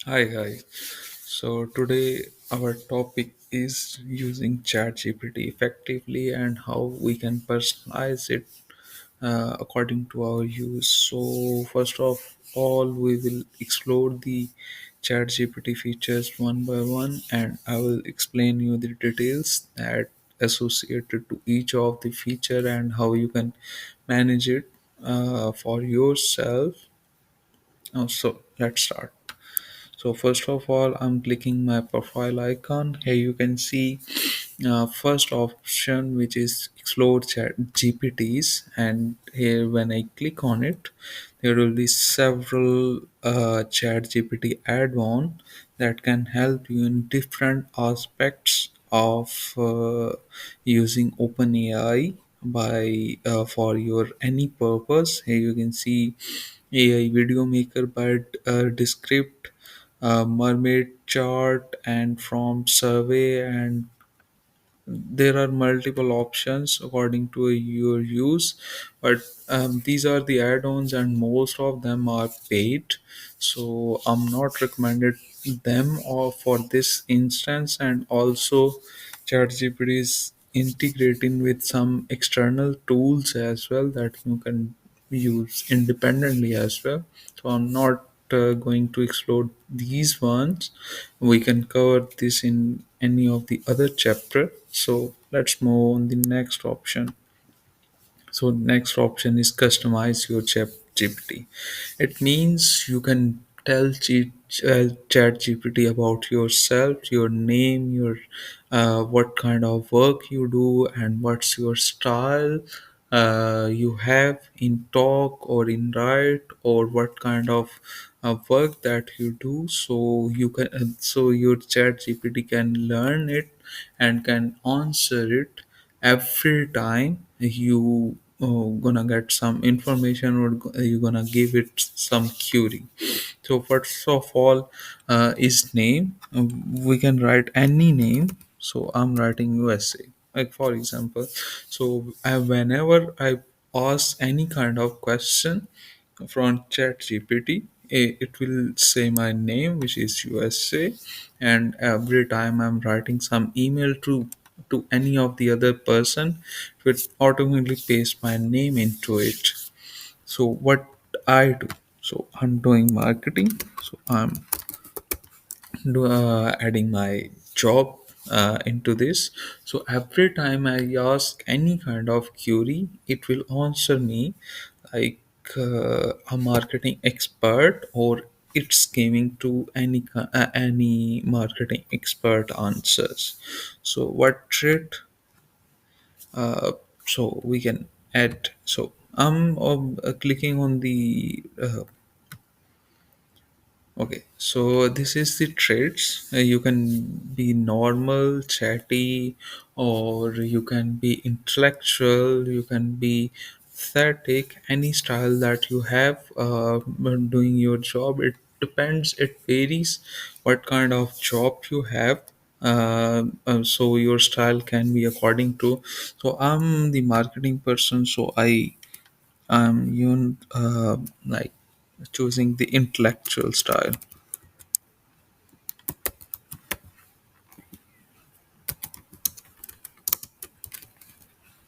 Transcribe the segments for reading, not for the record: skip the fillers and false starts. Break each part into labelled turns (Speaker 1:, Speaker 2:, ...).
Speaker 1: Hi, hi. So today our topic is using ChatGPT effectively and how we can personalize it according to our use. So first of all, we will explore the ChatGPT features one by one, and I will explain you the details that associated to each of the feature and how you can manage it for yourself. So let's start. So first of all, I'm clicking my profile icon. Here you can see first option, which is explore chat GPTs, and here when I click on it, there will be several chat GPT add-on that can help you in different aspects of using OpenAI by for your any purpose. Here you can see AI video maker by Descript, mermaid chart, and from survey, and there are multiple options according to your use, but these are the add-ons and most of them are paid, so I'm not recommended them or for this instance. And also ChatGPT is integrating with some external tools as well that you can use independently as well, so I'm not going to explore these ones. We can cover this in any of the other chapter. So let's move on the next option. So next option is customize your chat GPT. It means you can tell chat GPT about yourself, your name, your what kind of work you do, and what's your style you have in talk or in write, or what kind of work that you do. So you can so your chat GPT can learn it and can answer it every time you gonna get some information, or you gonna give it some query. So first of all is name. We can write any name, so I'm writing USA, like for example. So whenever I ask any kind of question from ChatGPT, it will say my name, which is USA, and every time I'm writing some email to any of the other person, it will automatically paste my name into it. So what I do, so I'm doing marketing, so I'm adding my job into this. So every time I ask any kind of query, it will answer me like a marketing expert, or it's giving to any marketing expert answers. So what trait? Uh, so we can add. So I'm clicking on the Okay, so this is the traits. You can be normal, chatty, or you can be intellectual, you can be aesthetic, any style that you have when doing your job. It depends, it varies what kind of job you have. So your style can be according to. So I'm the marketing person, so I'm like choosing the intellectual style.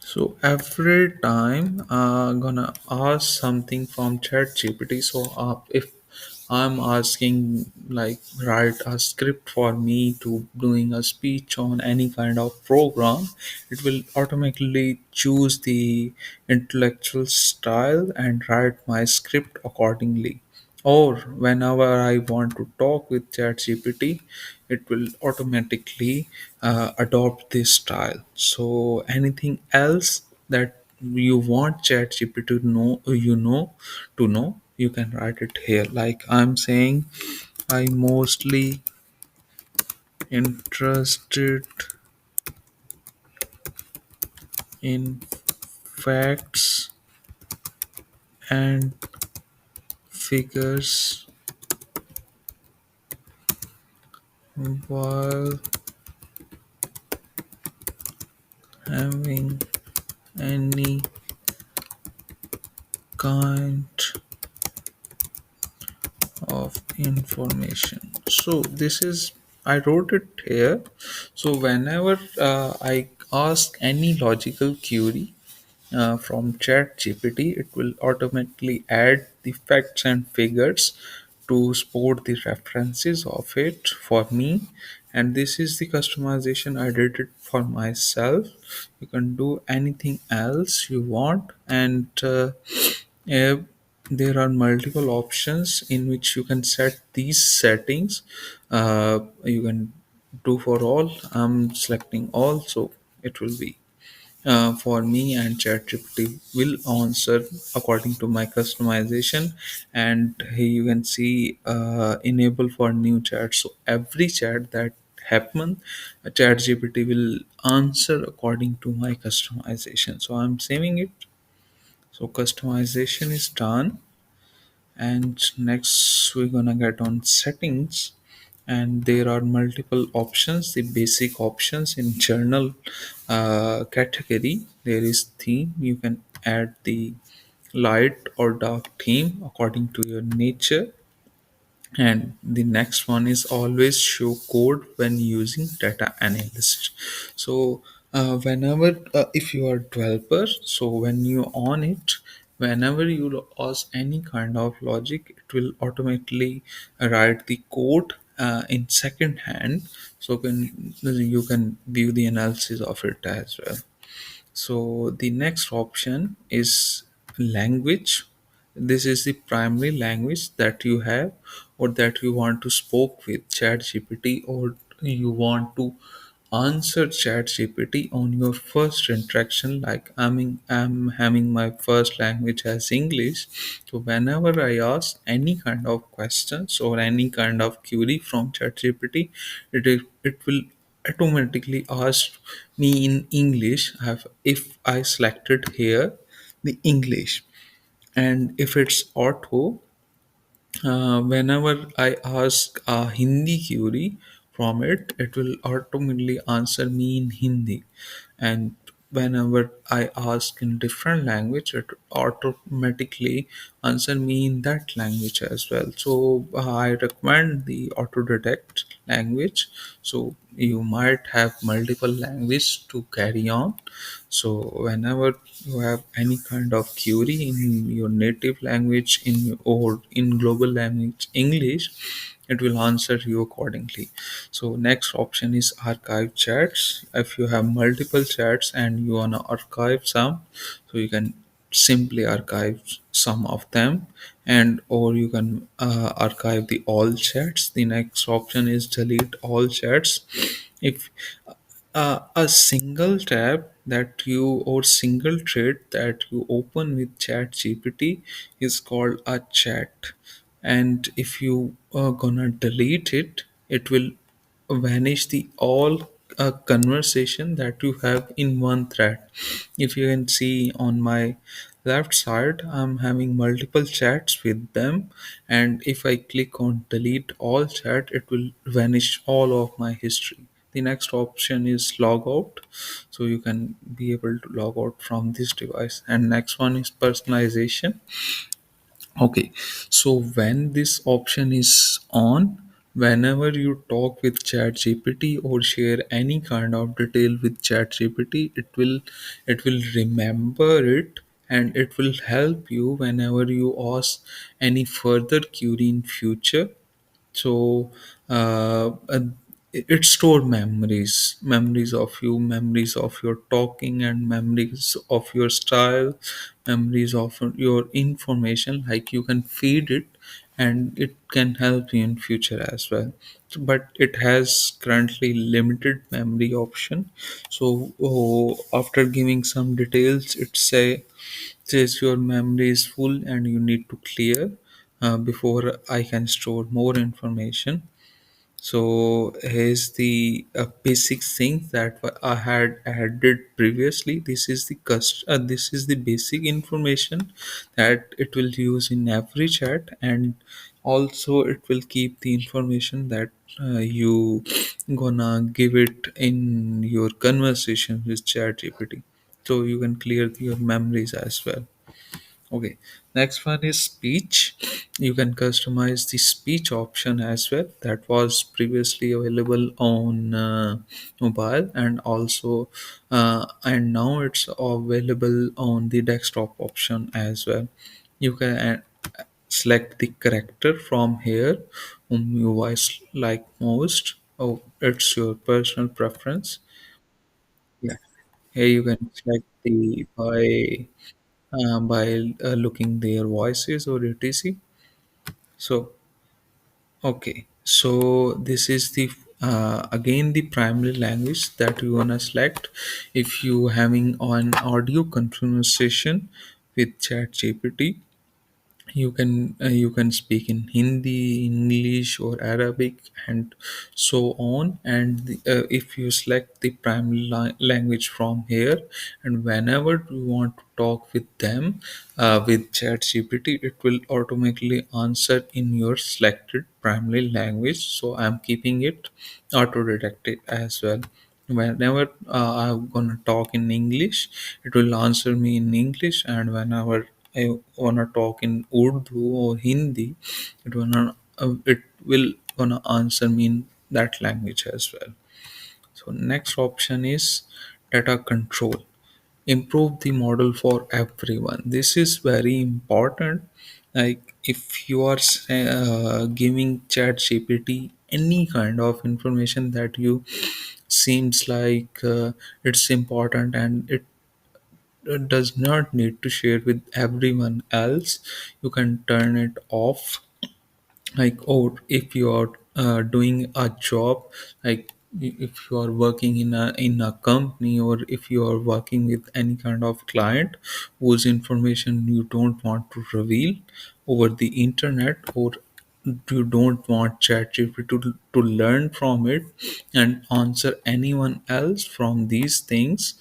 Speaker 1: So every time I'm gonna ask something from ChatGPT. So if I'm asking like write a script for me to doing a speech on any kind of program, it will automatically choose the intellectual style and write my script accordingly. Or whenever I want to talk with ChatGPT, it will automatically adopt this style. So anything else that you want ChatGPT to know, you can write it here. Like I'm saying, I mostly interested in facts and figures while having any kind of information. So this is, I wrote it here. So whenever I ask any logical query from ChatGPT, it will automatically add the facts and figures to support the references of it for me. And this is the customization I did it for myself. You can do anything else you want, and uh, there are multiple options in which you can set these settings. You can do for all. I'm selecting all, so it will be for me, and ChatGPT will answer according to my customization. And here you can see enable for new chat. So every chat that happen, ChatGPT will answer according to my customization. So I'm saving it. So customization is done, and next we're gonna get on settings. And there are multiple options. The basic options in journal category, there is theme. You can add the light or dark theme according to your nature. And the next one is always show code when using data analyst. So whenever if you are developer, so when you on it, whenever you ask any kind of logic, it will automatically write the code in second hand, so you can view the analysis of it as well. So the next option is language. This is the primary language that you have, or that you want to spoke with ChatGPT, or you want to answer ChatGPT on your first interaction. Like I'm having my first language as English. So whenever I ask any kind of questions or any kind of query from ChatGPT, it will automatically ask me in English. If I selected here the English, and if it's auto, whenever I ask a Hindi query from it, it will automatically answer me in Hindi. And whenever I ask in different language, it automatically answer me in that language as well. So I recommend the auto detect language. So you might have multiple language to carry on. So whenever you have any kind of query in your native language, or in global language English, it will answer you accordingly. So next option is archive chats. If you have multiple chats and you wanna archive some, so you can simply archive some of them, and or you can archive the all chats. The next option is delete all chats. If a single tab that you, or single thread that you open with chat gpt is called a chat. And if you are gonna delete it, it will vanish the all conversation that you have in one thread. If you can see on my left side, I'm having multiple chats with them, and if I click on delete all chat, it will vanish all of my history. The next option is log out, so you can be able to log out from this device. And next one is personalization. Okay, so when this option is on, whenever you talk with ChatGPT or share any kind of detail with ChatGPT, it will remember it, and it will help you whenever you ask any further query in future. So it store memories of you, memories of your talking, and memories of your style, memories of your information. Like you can feed it, and it can help you in future as well. But it has currently limited memory option. So after giving some details, it says your memory is full and you need to clear before I can store more information. So here's the basic thing that I had added previously. This is the basic information that it will use in every chat, and also it will keep the information that you gonna give it in your conversation with ChatGPT. So you can clear your memories as well. Okay, next one is speech. You can customize the speech option as well. That was previously available on mobile, and also and now it's available on the desktop option as well. You can select the character from here whom you voice like most. Oh, it's your personal preference. Yeah. Here you can select the by looking their voices or etc. So okay, so this is the again the primary language that you wanna select. If you having an audio conversation with ChatGPT, you can speak in Hindi, English, or Arabic, and so on. And if you select the primary language from here, and whenever you want to talk with them with ChatGPT, it will automatically answer in your selected primary language. So I'm keeping it auto detected as well. Whenever I'm gonna talk in English, it will answer me in English, and whenever I wanna talk in Urdu or Hindi, it will gonna answer me in that language as well. So next option is data control. Improve the model for everyone. This is very important. Like if you are giving ChatGPT any kind of information that you seems like it's important and it does not need to share with everyone else, you can turn it off. Like, or if you are doing a job, like if you are working in a company, or if you are working with any kind of client whose information you don't want to reveal over the internet, or you don't want ChatGPT to learn from it and answer anyone else from these things,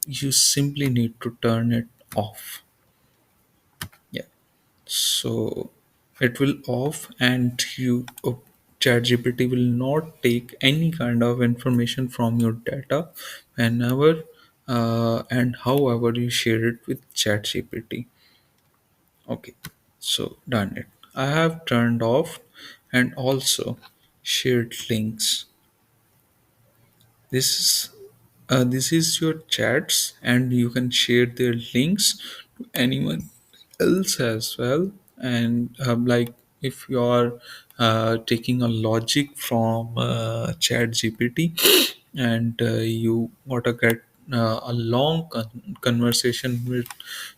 Speaker 1: you simply need to turn it off. Yeah. So it will off, and ChatGPT will not take any kind of information from your data whenever and however you share it with ChatGPT. Okay, so done it. I have turned off and also shared links. This is your chats, and you can share their links to anyone else as well. And like if you are taking a logic from chat gpt, and you want to get a long conversation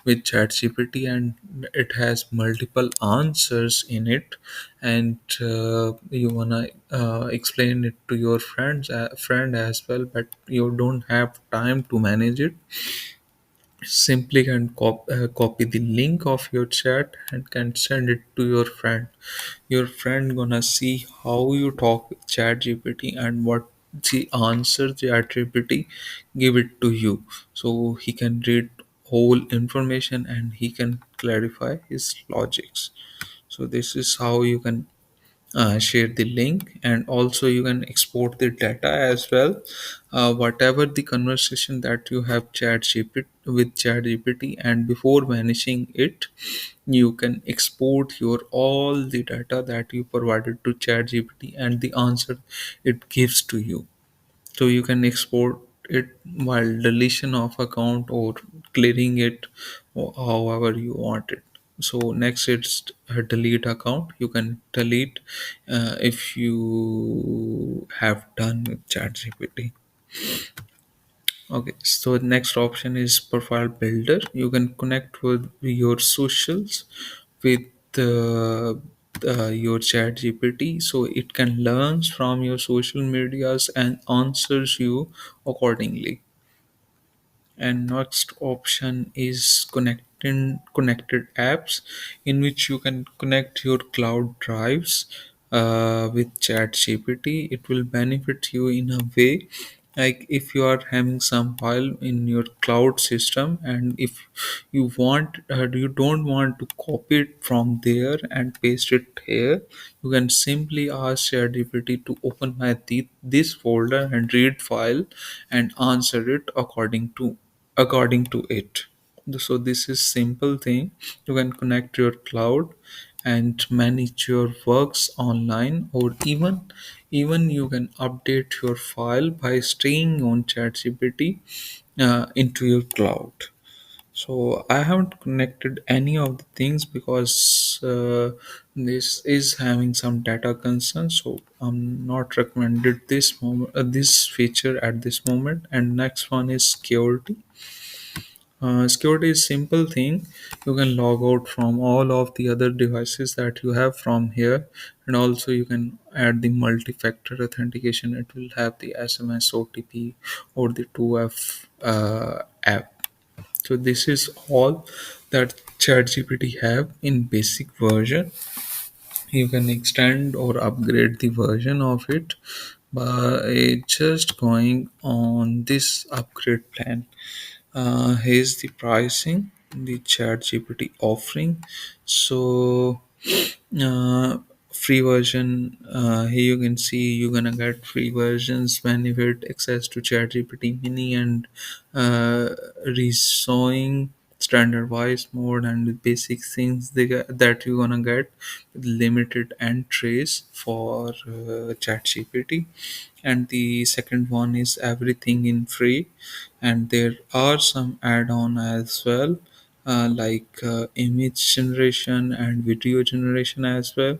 Speaker 1: with chat gpt, and it has multiple answers in it, and you want to explain it to your friend as well, but you don't have time to manage it, simply can copy the link of your chat and can send it to your friend. Your friend gonna see how you talk with chat gpt and what the answer chat gpt give it to you, so he can read whole information and he can clarify his logics. So this is how you can share the link, and also you can export the data as well. Whatever the conversation that you have chat GPT with chat gpt, and before vanishing it, you can export your all the data that you provided to chat gpt and the answer it gives to you. So you can export it while deletion of account or clearing it, or however you want it. So next it's a delete account. You can delete if you have done with ChatGPT. Okay, so next option is profile builder. You can connect with your socials with uh, your chat GPT, so it can learn from your social medias and answers you accordingly. And next option is connected apps, in which you can connect your cloud drives with chat gpt. It will benefit you in a way, like if you are having some file in your cloud system, and if you don't want to copy it from there and paste it here, you can simply ask ChatGPT to open this folder and read file and answer it according to it. So this is simple thing. You can connect your cloud and manage your works online, or even you can update your file by staying on ChatGPT into your cloud. So I haven't connected any of the things because this is having some data concerns. So I'm not recommended this feature at this moment. And next one is security. Security is simple thing. You can log out from all of the other devices that you have from here, and also you can add the multi-factor authentication. It will have the SMS, OTP, or the 2F app. So this is all that ChatGPT have in basic version. You can extend or upgrade the version of it by just going on this upgrade plan. Here's the pricing, the ChatGPT offering. So uh, free version, here you can see you're gonna get free versions, benefit access to ChatGPT mini and uh, resawing standard voice mode and the basic things that you're gonna get with limited entries for ChatGPT. And the second one is everything in free, and there are some add-on as well, like image generation and video generation as well.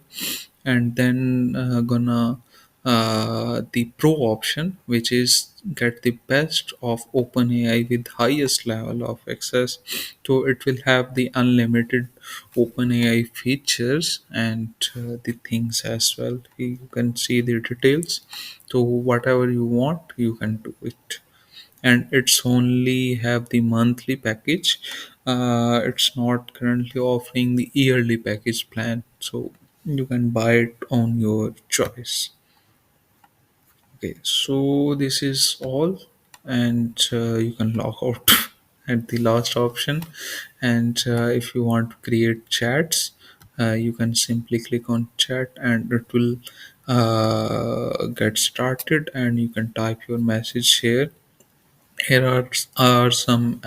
Speaker 1: And then gonna the pro option, which is get the best of OpenAI with highest level of access. So it will have the unlimited OpenAI features and the things as well. You can see the details. So whatever you want, you can do it. And it's only have the monthly package. It's not currently offering the yearly package plan, so you can buy it on your choice. Okay, so this is all, and you can log out at the last option. And if you want to create chats, you can simply click on chat and it will get started, and you can type your message here. Here are some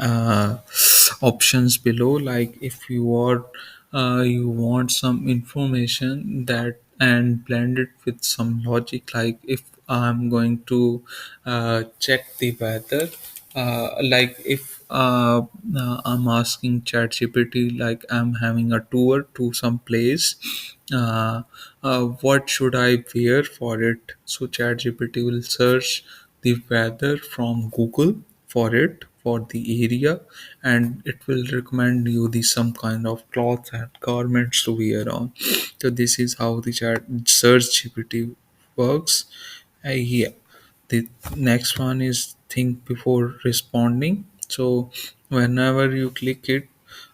Speaker 1: options below, like if you want some information that and blend it with some logic, like if I'm going to check the weather, like if I'm asking ChatGPT, like I'm having a tour to some place, uh, what should I wear for it? So ChatGPT will search the weather from Google for it, for the area, and it will recommend you the some kind of cloth and garments to wear on. So this is how the chat search GPT works. Yeah. The next one is think before responding. So whenever you click it,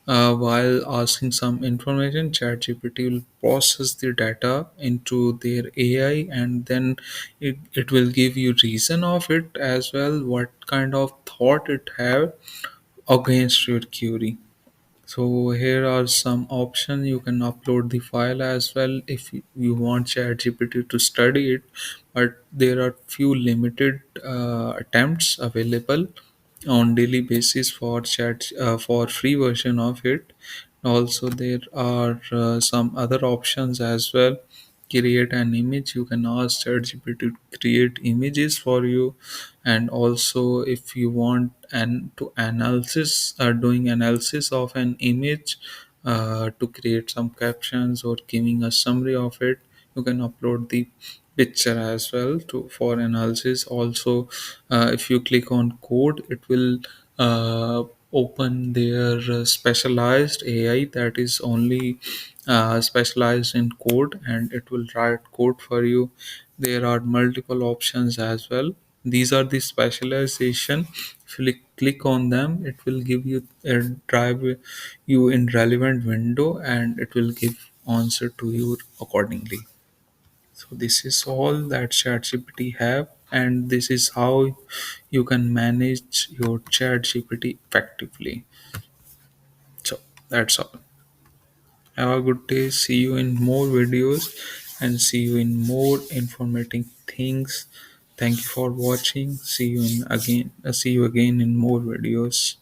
Speaker 1: while asking some information, ChatGPT will process the data into their AI, and then it will give you reason of it as well, what kind of thought it have against your query. So here are some options. You can upload the file as well if you want ChatGPT to study it, but there are few limited attempts available on daily basis for chat for free version of it. Also, there are some other options as well. Create an image. You can ask ChatGPT to create images for you, and also if you want to analysis doing analysis of an image, to create some captions or giving a summary of it, you can upload the picture as well to for analysis. Also, if you click on code, it will open their specialized AI that is only specialized in code, and it will write code for you. There are multiple options as well. These are the specialization. If you click on them, it will give you drive you in relevant window, and it will give answer to you accordingly. So this is all that ChatGPT have, and this is how you can manage your ChatGPT effectively. So that's all. Have a good day. See you in more videos and see you in more informative things. Thank you for watching. See you again in more videos.